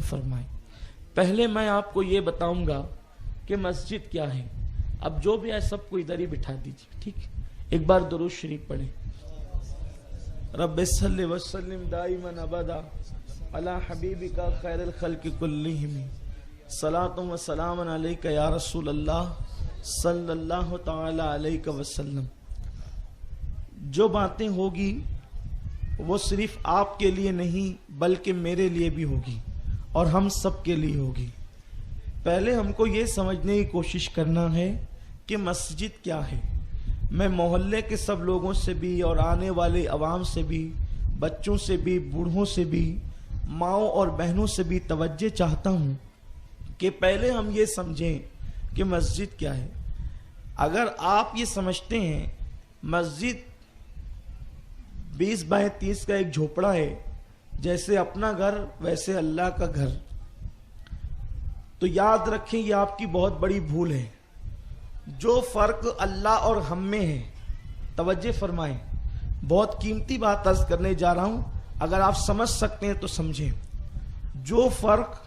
फरमाए। पहले मैं आपको ये बताऊंगा कि मस्जिद क्या है। अब जो भी है सबको इधर ही बिठा दीजिए, ठीक। एक बार दुरूद शरीफ पढ़े। रब्बे सल्लि व सल्लिम दाइमन अबदा अला हबीबिका खैरुल खल्क़ि कुल्लिहिम सलातु व सलामन अलैका या रसूल अल्लाह सल्लल्लाहु तआला अलैहि वसल्लम। जो बातें होगी वो सिर्फ आपके लिए नहीं बल्कि मेरे लिए भी होगी और हम सब के लिए होगी। पहले हमको ये समझने की कोशिश करना है कि मस्जिद क्या है। मैं मोहल्ले के सब लोगों से भी और आने वाले अवाम से भी, बच्चों से भी, बूढ़ों से भी, माओं और बहनों से भी तवज्जो चाहता हूँ कि पहले हम ये समझें कि मस्जिद क्या है। अगर आप ये समझते हैं मस्जिद 20 बाय 30 का एक झोपड़ा है, जैसे अपना घर वैसे अल्लाह का घर, तो याद रखें ये आपकी बहुत बड़ी भूल है। जो फर्क अल्लाह और हम में है, तवज्जो फरमाएं, बहुत कीमती बात अर्ज करने जा रहा हूं, अगर आप समझ सकते हैं तो समझें। जो फर्क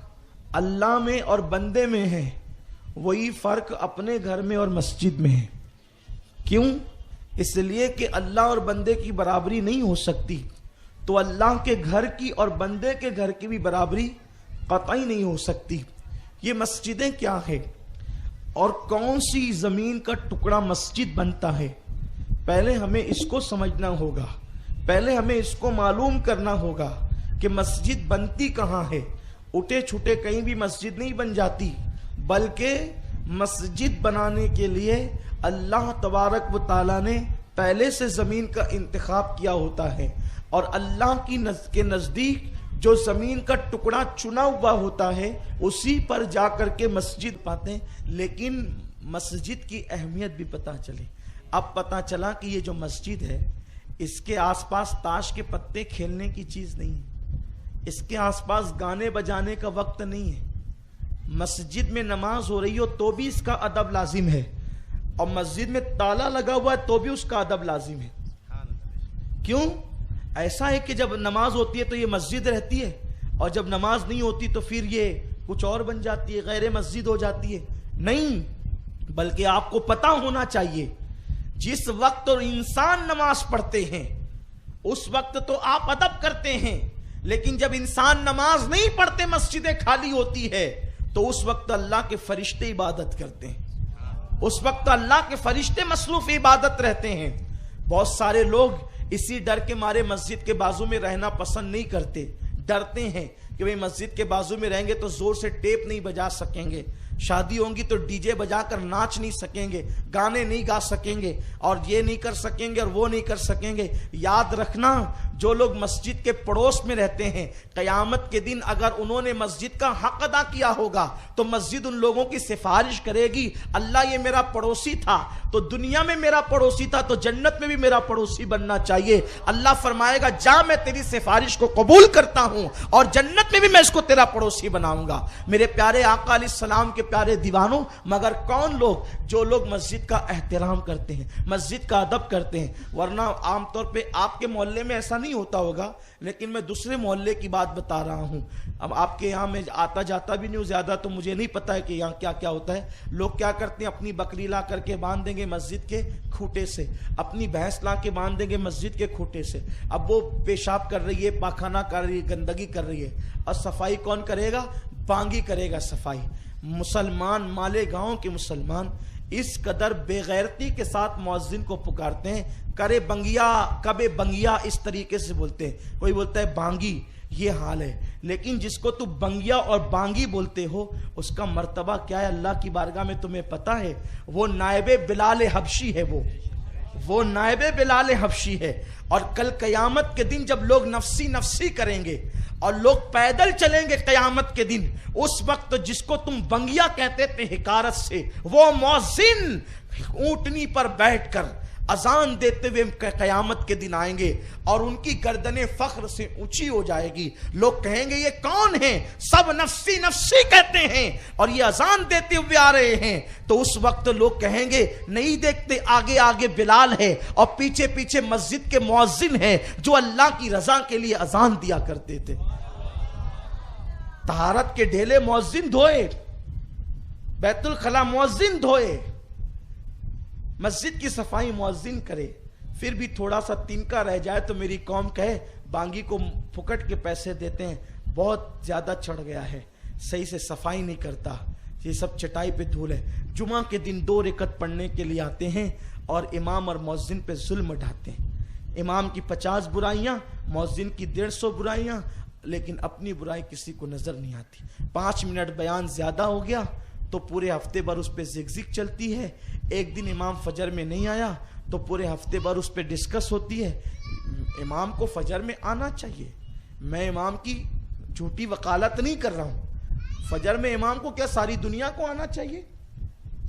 अल्लाह में और बंदे में है वही फर्क अपने घर में और मस्जिद में है। क्यों? इसलिए कि अल्लाह और बंदे की बराबरी नहीं हो सकती, तो अल्लाह के घर की और बंदे के घर की भी बराबरी कतई नहीं हो सकती। ये मस्जिदें क्या है और कौन सी जमीन का टुकड़ा मस्जिद बनता है, पहले हमें इसको समझना होगा। पहले हमें इसको मालूम करना होगा कि मस्जिद बनती कहाँ है। उठे छुटे कहीं भी मस्जिद नहीं बन जाती, बल्कि मस्जिद बनाने के लिए अल्लाह तबारक व ताला ने पहले से जमीन का इंतखाब किया होता है और अल्लाह के नजदीक जो जमीन का टुकड़ा चुना हुआ होता है उसी पर जाकर के मस्जिद पाते हैं। लेकिन मस्जिद की अहमियत भी पता चले। अब पता चला कि ये जो मस्जिद है इसके आसपास ताश के पत्ते खेलने की चीज नहीं है, इसके आसपास गाने बजाने का वक्त नहीं है। मस्जिद में नमाज हो रही हो तो भी इसका अदब लाजिम है, और मस्जिद में ताला लगा हुआ है तो भी उसका अदब लाजिम है। क्यों? ऐसा है कि जब नमाज होती है तो ये मस्जिद रहती है, और जब नमाज नहीं होती तो फिर ये कुछ और बन जाती है, गैर मस्जिद हो जाती है। नहीं, बल्कि आपको पता होना चाहिए जिस वक्त इंसान नमाज पढ़ते हैं उस वक्त तो आप अदब करते हैं, लेकिन जब इंसान नमाज नहीं पढ़ते, मस्जिदें खाली होती है, तो उस वक्त अल्लाह के फरिश्ते इबादत करते हैं। उस वक्त अल्लाह के फरिश्ते मसरूफ इबादत रहते हैं। बहुत सारे लोग इसी डर के मारे मस्जिद के बाजू में रहना पसंद नहीं करते, डरते हैं कि भाई मस्जिद के बाजू में रहेंगे तो जोर से टेप नहीं बजा सकेंगे, शादी होंगी तो डीजे बजाकर नाच नहीं सकेंगे, गाने नहीं गा सकेंगे, और ये नहीं कर सकेंगे और वो नहीं कर सकेंगे। याद रखना, जो लोग मस्जिद के पड़ोस में रहते हैं, कयामत के दिन अगर उन्होंने मस्जिद का हक अदा किया होगा तो मस्जिद उन लोगों की सिफारिश करेगी, अल्लाह ये मेरा पड़ोसी था तो दुनिया में मेरा पड़ोसी था तो जन्नत में भी मेरा पड़ोसी बनना चाहिए। अल्लाह फरमाएगा जा मैं तेरी सिफारिश को कबूल करता हूं और जन्नत में भी मैं इसको तेरा पड़ोसी बनाऊंगा। मेरे प्यारे आका अलैहिस्सलाम के प्यारे दीवानों, मगर कौन लोग? जो लोग मस्जिद का एहतराम करते हैं, मस्जिद का अदब करते हैं। वरना आमतौर पे आपके मोहल्ले में ऐसा नहीं होता होगा, लेकिन मैं दूसरे मोहल्ले की बात बता रहा हूं। अब आपके यहाँ में आता जाता भी नहीं हूं ज्यादा, तो मुझे नहीं पता है कि यहाँ क्या क्या होता है। लोग क्या करते हैं, अपनी बकरी ला करके बांध देंगे मस्जिद के खूंटे से, अपनी भैंस ला के बांध देंगे मस्जिद के खूंटे से। अब वो पेशाब कर रही है, पाखाना कर रही है, गंदगी कर रही है, और सफाई कौन करेगा? बांगी करेगा सफाई। मुसलमान, माले गांव के मुसलमान इस कदर बेगैरती के साथ मुअज्जिन को पुकारते हैं, करे बंगिया, कबे बंगिया, इस तरीके से बोलते हैं। कोई बोलता है बांगी, ये हाल है। लेकिन जिसको तू बंगिया और बांगी बोलते हो उसका मर्तबा क्या है अल्लाह की बारगाह में तुम्हें पता है? वो नायबे बिलाल हबशी है, वो नायबे बिलाल हबशी है। और कल कयामत के दिन जब लोग नफसी नफसी करेंगे और लोग पैदल चलेंगे कयामत के दिन, उस वक्त जिसको तुम बंगिया कहते थे हिकारत से, वो मुअज्जिन ऊंटनी पर बैठकर अजान देते हुए कयामत के दिन आएंगे और उनकी गर्दनें फख्र से ऊंची हो जाएगी। लोग कहेंगे ये कौन है? सब नफसी नफसी कहते हैं और ये अजान देते हुए आ रहे हैं। तो उस वक्त लोग कहेंगे नहीं देखते, आगे आगे बिलाल है और पीछे पीछे मस्जिद के मुअज्जिन है जो अल्लाह की रजा के लिए अजान दिया करते थे। طہارت کے ڈھیلے مؤذن دھوئے، بیت الخلا مؤذن دھوئے، مسجد کی صفائی مؤذن کرے، پھر بھی تھوڑا سا تنکا رہ جائے تو میری قوم کہے بانگی کو پھکٹ کے پیسے دیتے ہیں، بہت زیادہ چڑھ گیا ہے، صحیح سے صفائی نہیں کرتا، یہ سب چٹائی پہ دھول ہے۔ جمعہ کے دن 2 رکعت پڑھنے کے لیے آتے ہیں اور امام اور مؤذن پہ ظلم ڈھاتے ہیں۔ امام کی 50 برائیاں، مؤذن کی 150 برائیاں، لیکن اپنی برائی کسی کو نظر نہیں آتی۔ 5 منٹ بیان زیادہ ہو گیا تو پورے ہفتے بھر اس پہ زگزگ چلتی ہے۔ ایک دن امام فجر میں نہیں آیا تو پورے ہفتے بھر اس پہ ڈسکس ہوتی ہے۔ امام کو فجر میں آنا چاہیے، میں امام کی جھوٹی وکالت نہیں کر رہا ہوں، فجر میں امام کو کیا ساری دنیا کو آنا چاہیے؟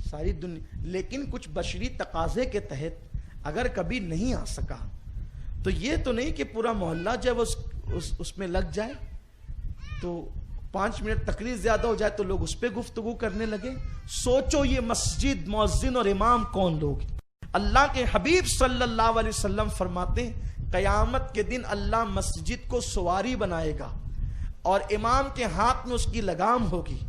ساری دنیا، لیکن کچھ بشری تقاضے کے تحت اگر کبھی نہیں آ سکا تو یہ تو نہیں کہ پورا محلہ جب اس میں لگ جائے تو 5 منٹ تقریر زیادہ ہو جائے تو لوگ اس پہ گفتگو کرنے لگے۔ سوچو یہ مسجد، مؤذن اور امام کون لوگ؟ اللہ کے حبیب صلی اللہ علیہ وسلم فرماتے ہیں قیامت کے دن اللہ مسجد کو سواری بنائے گا اور امام کے ہاتھ میں اس کی لگام ہوگی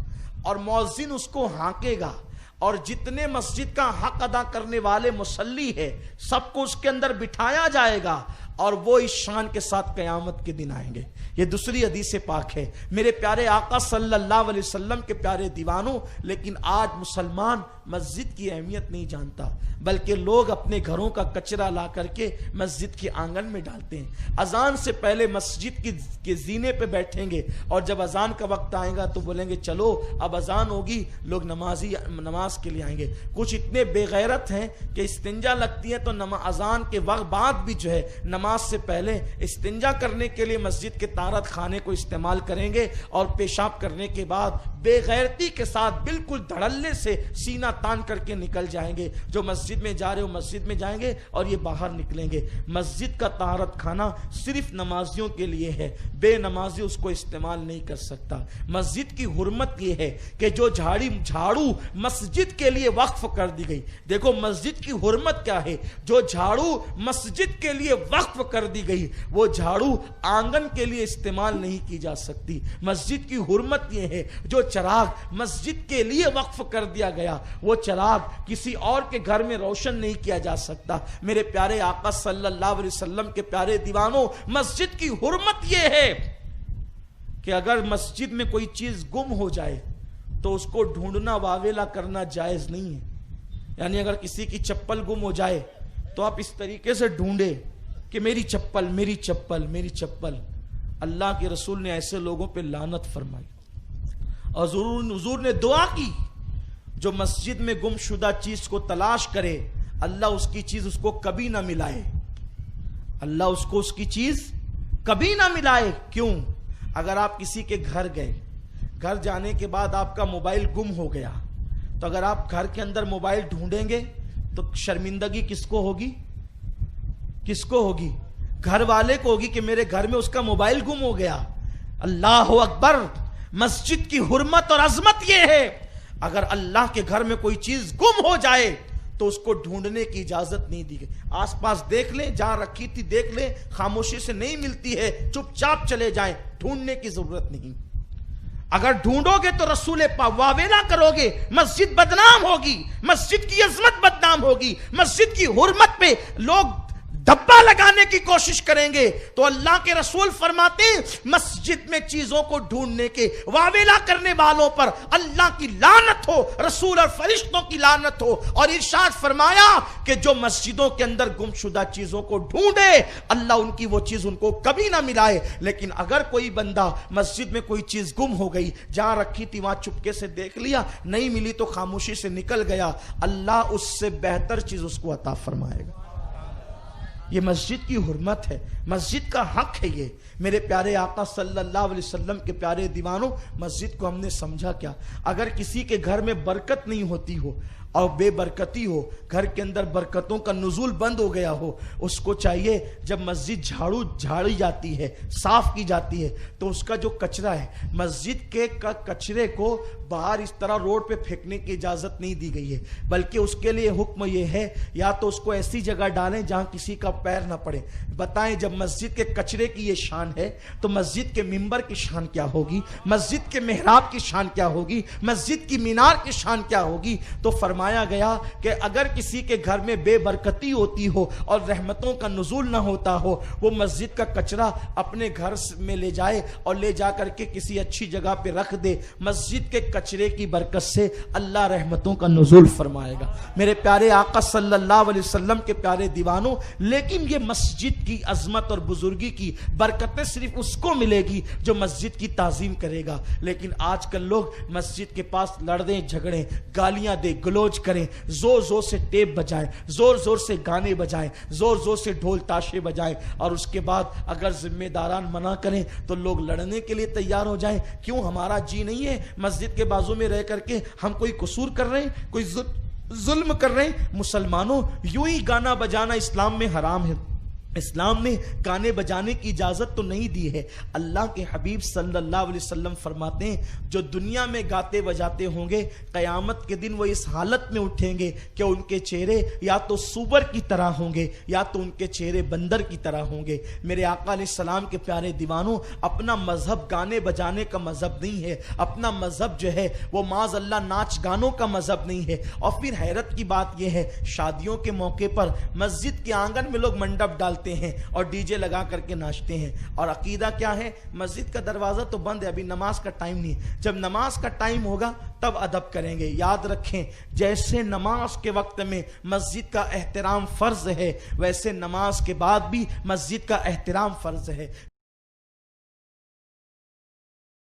اور مؤذن اس کو ہانکے گا، اور جتنے مسجد کا حق ادا کرنے والے مصلی ہے سب کو اس کے اندر بٹھایا جائے گا اور وہ اس شان کے ساتھ قیامت کے دن آئیں گے۔ یہ دوسری حدیث پاک ہے میرے پیارے آقا صلی اللہ علیہ وسلم کے پیارے دیوانوں۔ لیکن آج مسلمان مسجد کی اہمیت نہیں جانتا، بلکہ لوگ اپنے گھروں کا کچرا لا کر کے مسجد کے آنگن میں ڈالتے ہیں۔ اذان سے پہلے مسجد کے زینے پہ بیٹھیں گے اور جب اذان کا وقت آئے گا تو بولیں گے چلو اب اذان ہوگی، لوگ نماز کے لیے آئیں گے۔ کچھ اتنے بے غیرت ہیں کہ استنجا لگتی ہے تو اذان کے وقت بعد بھی جو ہے نماز سے پہلے استنجا کرنے کے لیے مسجد کے طہارت خانے کو استعمال کریں گے اور پیشاب کرنے کے بعد بے غیرتی کے ساتھ بالکل دھڑلے سے سینہ تان کر کے نکل جائیں گے۔ جو مسجد میں جا رہے ہو مسجد میں جائیں گے اور یہ باہر نکلیں گے۔ مسجد کا طہارت خانہ صرف نمازیوں کے لیے ہے، بے نمازی اس کو استعمال نہیں کر سکتا۔ مسجد کی حرمت یہ ہے کہ جو جھاڑو مسجد کے لیے وقف کر دی گئی، دیکھو مسجد کی حرمت کیا ہے، جو جھاڑو مسجد کے لیے وقف کر دی گئی وہ جھاڑو آنگن کے لیے استعمال نہیں کی جا سکتی۔ مسجد کی حرمت یہ ہے جو چراغ مسجد کے لیے وقف کر دیا گیا وہ چراغ کسی اور کے گھر میں روشن نہیں کیا جا سکتا۔ میرے پیارے آقا صلی اللہ علیہ وسلم کے پیارے دیوانوں، مسجد کی حرمت یہ ہے کہ اگر مسجد میں کوئی چیز گم ہو جائے تو اس کو ڈھونڈنا واویلا کرنا جائز نہیں ہے۔ یعنی اگر کسی کی چپل گم ہو جائے تو آپ اس طریقے سے ڈھونڈے کہ میری چپل میری چپل میری چپل۔ اللہ کے رسول نے ایسے لوگوں پہ لعنت فرمائی اور حضور نے دعا کی جو مسجد میں گم شدہ چیز کو تلاش کرے اللہ اس کی چیز اس کو کبھی نہ ملائے، اللہ اس کو اس کی چیز کبھی نہ ملائے۔ کیوں؟ اگر آپ کسی کے گھر گئے، گھر جانے کے بعد آپ کا موبائل گم ہو گیا تو اگر آپ گھر کے اندر موبائل ڈھونڈیں گے تو شرمندگی کس کو ہوگی؟ کس کو ہوگی؟ گھر والے کو ہوگی کہ میرے گھر میں اس کا موبائل گم ہو گیا۔ اللہ اکبر! مسجد کی حرمت اور عظمت یہ ہے اگر اللہ کے گھر میں کوئی چیز گم ہو جائے تو اس کو ڈھونڈنے کی اجازت نہیں دی گئی۔ آس پاس دیکھ لیں، جہاں رکھی تھی دیکھ لیں، خاموشی سے نہیں ملتی ہے چپ چاپ چلے جائیں، ڈھونڈنے کی ضرورت نہیں۔ اگر ڈھونڈو گے تو رسول پاک واویلا کرو گے، مسجد بدنام ہوگی، مسجد کی عظمت بدنام ہوگی، مسجد کی حرمت پہ لوگ دھبا لگانے کی کوشش کریں گے۔ تو اللہ کے رسول فرماتے ہیں مسجد میں چیزوں کو ڈھونڈنے کے واویلا کرنے والوں پر اللہ کی لعنت ہو، رسول اور فرشتوں کی لعنت ہو۔ اور ارشاد فرمایا کہ جو مسجدوں کے اندر گم شدہ چیزوں کو ڈھونڈے اللہ ان کی وہ چیز ان کو کبھی نہ ملائے۔ لیکن اگر کوئی بندہ مسجد میں کوئی چیز گم ہو گئی، جہاں رکھی تھی وہاں چپکے سے دیکھ لیا، نہیں ملی تو خاموشی سے نکل گیا، اللہ اس سے بہتر چیز اس کو عطا فرمائے گا۔ یہ مسجد کی حرمت ہے، مسجد کا حق ہے۔ یہ میرے پیارے آقا صلی اللہ علیہ وسلم کے پیارے دیوانوں، مسجد کو ہم نے سمجھا کیا؟ اگر کسی کے گھر میں برکت نہیں ہوتی ہو اور بے برکتی ہو، گھر کے اندر برکتوں کا نزول بند ہو گیا ہو، اس کو چاہیے جب مسجد جھاڑی جاتی ہے، صاف کی جاتی ہے، تو اس کا جو کچرا ہے مسجد کے کچرے کو باہر اس طرح روڈ پہ پھینکنے کی اجازت نہیں دی گئی ہے، بلکہ اس کے لیے حکم یہ ہے یا تو اس کو ایسی جگہ ڈالیں جہاں کسی کا پیر نہ پڑے۔ बताएं जब मस्जिद के कचरे की ये शान है तो मस्जिद के मिंबर की शान क्या होगी, मस्जिद के मेहराब की शान क्या होगी, मस्जिद की मीनार की शान क्या होगी। तो फरमाया गया कि अगर किसी के घर में बेबरकती होती हो और रहमतों का नुज़ूल ना होता हो, वो मस्जिद का कचरा अपने घर में ले जाए और ले जा करके किसी अच्छी जगह पे रख दे, मस्जिद के कचरे की बरकत से अल्लाह रहमतों का नुज़ूल फरमाएगा। मेरे प्यारे आका सल्लल्लाहु अलैहि वसल्लम के प्यारे दीवानों, लेकिन ये मस्जिद की अजमत और बुजुर्गी की बरकतें सिर्फ उसको मिलेगी जो मस्जिद की ताजीम करेगा। लेकिन आजकल लोग मस्जिद के पास लड़ने झगड़े, गालियां दे, गलोच करें, जोर जोर से टेप बजाएं, जोर जोर से गाने बजाएं, जोर जोर से ढोल ताशे बजाएं, और उसके बाद अगर जिम्मेदारान मना करें तो लोग लड़ने के लिए तैयार हो जाएं। क्यों? हमारा जी नहीं है मस्जिद के बाजू में रह करके हम कोई कसूर कर रहे हैं, कोई जुल्म कर रहे हैं। मुसलमानों, यूं ही गाना बजाना इस्लाम में हराम है। इस्लाम ने गाने बजाने की इजाजत तो नहीं दी है। अल्लाह के हबीब सल्लल्लाहु अलैहि वसल्लम फरमाते हैं, जो दुनिया में गाते बजाते होंगे, कयामत के दिन वो इस हालत में उठेंगे कि उनके चेहरे या तो सूबर की तरह होंगे या तो उनके चेहरे बंदर की तरह होंगे। मेरे आका अलैहिस्सलाम के प्यारे दीवानों, अपना मजहब गाने बजाने का मजहब नहीं है, अपना मजहब जो है वो माज अल्लाह नाच गानों का मजहब नहीं है। और फिर हैरत की बात यह है, शादियों के मौके पर मस्जिद के आंगन में लोग मंडप डालते हैं और डीजे लगा करके नाचते हैं। और अकीदा क्या है? मस्जिद का दरवाजा तो बंद है, अभी नमाज का टाइम नहीं है, जब नमाज का टाइम होगा तब अदब करेंगे। याद रखें, जैसे नमाज के वक्त में मस्जिद का एहतराम फर्ज है, वैसे नमाज के बाद भी मस्जिद का एहतराम फर्ज है।